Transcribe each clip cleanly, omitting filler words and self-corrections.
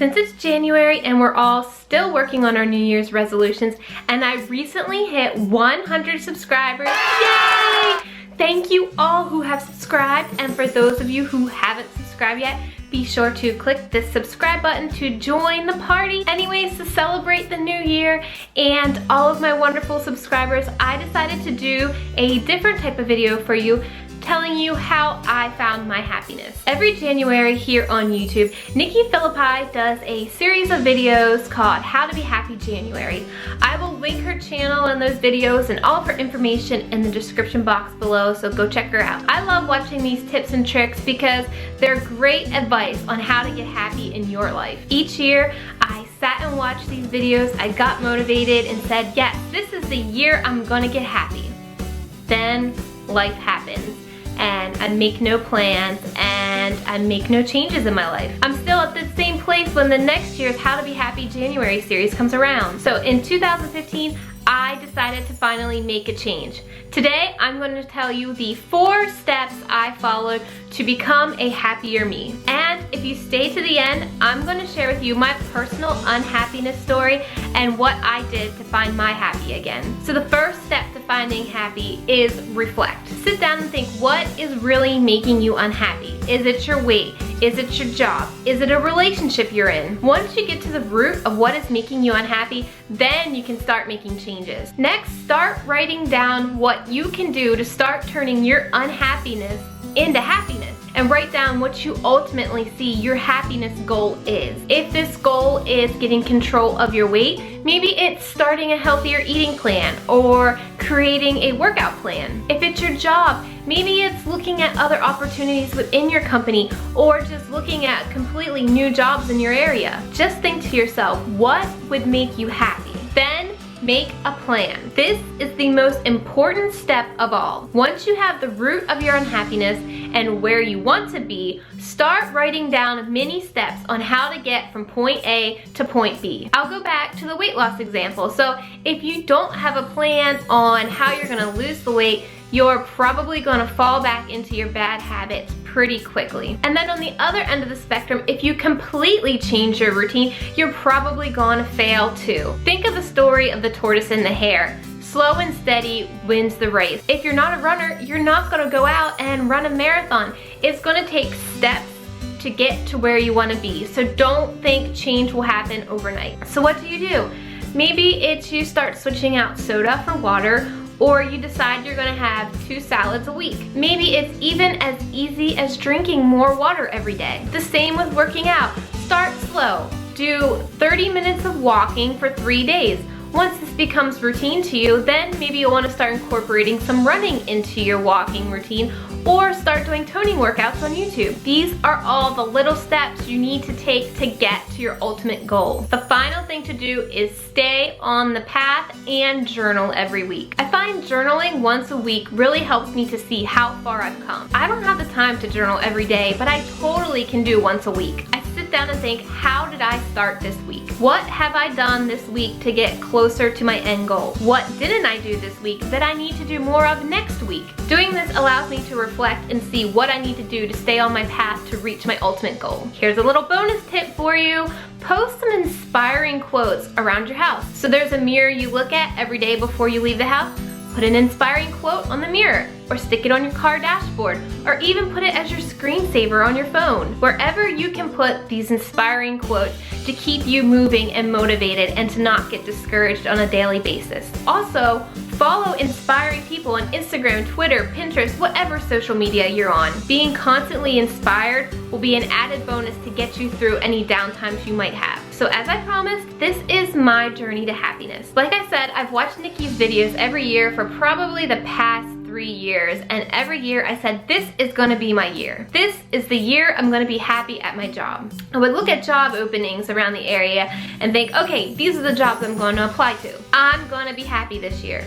Since it's January and we're all still working on our New Year's resolutions, and I recently hit 100 subscribers. Yay! Thank you all who have subscribed, and for those of you who haven't subscribed yet, be sure to click this subscribe button to join the party. Anyways, to celebrate the new year and all of my wonderful subscribers, I decided to do a different type of video for you, telling you how I found my happiness. Every January here on YouTube, Nikki Phillippi does a series of videos called How to Be Happy January. I will link her channel and those videos and all of her information in the description box below, so go check her out. I love watching these tips and tricks because they're great advice on how to get happy in your life. Each year, I sat and watched these videos, I got motivated and said, yes, this is the year I'm gonna get happy. Then life happens, and I make no plans and I make no changes in my life. I'm still at the same place when the next year's How to Be Happy January series comes around. So in 2015, I decided to finally make a change. Today, I'm going to tell you the 4 steps I followed to become a happier me. And if you stay to the end, I'm going to share with you my personal unhappiness story and what I did to find my happy again. So the first step to finding happy is reflect. Sit down and think, what is really making you unhappy? Is it your weight? Is it your job? Is it a relationship you're in? Once you get to the root of what is making you unhappy, then you can start making changes. Next, start writing down what you can do to start turning your unhappiness into happiness, and write down what you ultimately see your happiness goal is. If this goal is getting control of your weight, maybe it's starting a healthier eating plan or creating a workout plan. If it's your job, maybe it's looking at other opportunities within your company or just looking at completely new jobs in your area. Just think to yourself, what would make you happy? Then make a plan. This is the most important step of all. Once you have the root of your unhappiness and where you want to be, start writing down mini steps on how to get from point A to point B. I'll go back to the weight loss example. So if you don't have a plan on how you're gonna lose the weight, you're probably gonna fall back into your bad habits pretty quickly. And then on the other end of the spectrum, if you completely change your routine, you're probably gonna fail too. Think of the story of the tortoise and the hare. Slow and steady wins the race. If you're not a runner, you're not gonna go out and run a marathon. It's gonna take steps to get to where you wanna be. So don't think change will happen overnight. So what do? Maybe it's you start switching out soda for water, or you decide you're gonna have 2 salads a week. Maybe it's even as easy as drinking more water every day. The same with working out. Start slow. Do 30 minutes of walking for 3 days. Once this becomes routine to you, then maybe you'll want to start incorporating some running into your walking routine, or start doing toning workouts on YouTube. These are all the little steps you need to take to get to your ultimate goal. The final thing to do is stay on the path and journal every week. I find journaling once a week really helps me to see how far I've come. I don't have the time to journal every day, but I totally can do once a week. I sit down and think, how did I start this week? What have I done this week to get closer to my end goal? What didn't I do this week that I need to do more of next week? Doing this allows me to reflect and see what I need to do to stay on my path to reach my ultimate goal. Here's a little bonus tip for you. Post some inspiring quotes around your house. So there's a mirror you look at every day before you leave the house. Put an inspiring quote on the mirror, or stick it on your car dashboard, or even put it as your screensaver on your phone. Wherever you can put these inspiring quotes to keep you moving and motivated and to not get discouraged on a daily basis. Also, follow inspiring people on Instagram, Twitter, Pinterest, whatever social media you're on. Being constantly inspired will be an added bonus to get you through any downtimes you might have. So as I promised, this is my journey to happiness. Like I said, I've watched Nikki's videos every year for probably the past 3 years, and every year I said, this is gonna be my year. This is the year I'm gonna be happy at my job. I would look at job openings around the area and think, okay, these are the jobs I'm going to apply to. I'm gonna be happy this year.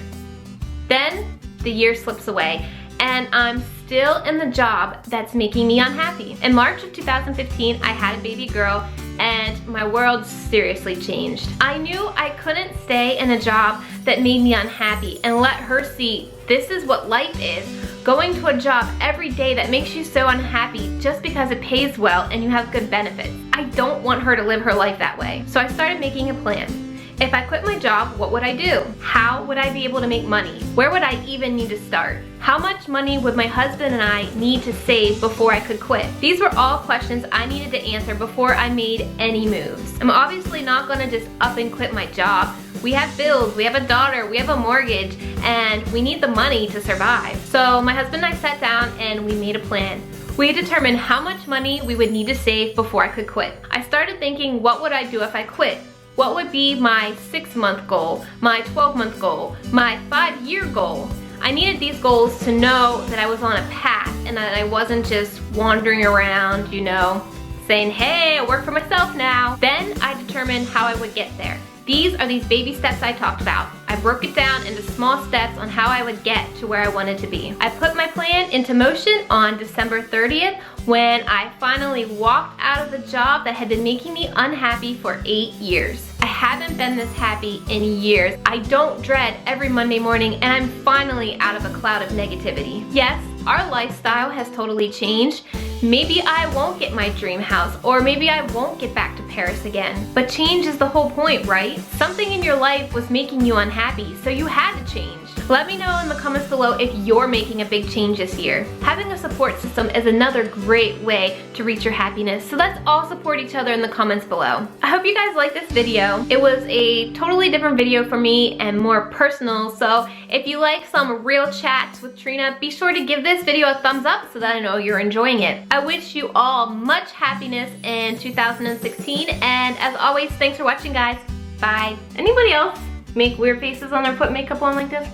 Then the year slips away and I'm still in the job that's making me unhappy. In March of 2015, I had a baby girl and my world seriously changed. I knew I couldn't stay in a job that made me unhappy and let her see this is what life is going to a job every day that makes you so unhappy just because it pays well and you have good benefits. I don't want her to live her life that way. So I started making a plan. If I quit my job, what would I do? How would I be able to make money? Where would I even need to start? How much money would my husband and I need to save before I could quit? These were all questions I needed to answer before I made any moves. I'm obviously not gonna just up and quit my job. We have bills, we have a daughter, we have a mortgage, and we need the money to survive. So my husband and I sat down and we made a plan. We determined how much money we would need to save before I could quit. I started thinking, what would I do if I quit? What would be my 6-month goal, my 12-month goal, my 5-year goal? I needed these goals to know that I was on a path and that I wasn't just wandering around, you know, saying, hey, I work for myself now. Then I determined how I would get there. These are these baby steps I talked about. I broke it down into small steps on how I would get to where I wanted to be. I put my plan into motion on December 30th when I finally walked out of the job that had been making me unhappy for 8 years. I haven't been this happy in years. I don't dread every Monday morning, and I'm finally out of a cloud of negativity. Yes, our lifestyle has totally changed. Maybe I won't get my dream house, or maybe I won't get back to Paris again. But change is the whole point, right? Something in your life was making you unhappy, so you had to change. Let me know in the comments below if you're making a big change this year. Having a support system is another great way to reach your happiness, so let's all support each other in the comments below. I hope you guys liked this video. It was a totally different video for me and more personal, so if you like some real chats with Trena, be sure to give this video a thumbs up so that I know you're enjoying it. I wish you all much happiness in 2016, and as always, thanks for watching, guys. Bye. Anybody else make weird faces when they're putting makeup on like this?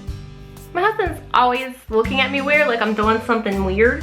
My husband's always looking at me weird, like I'm doing something weird.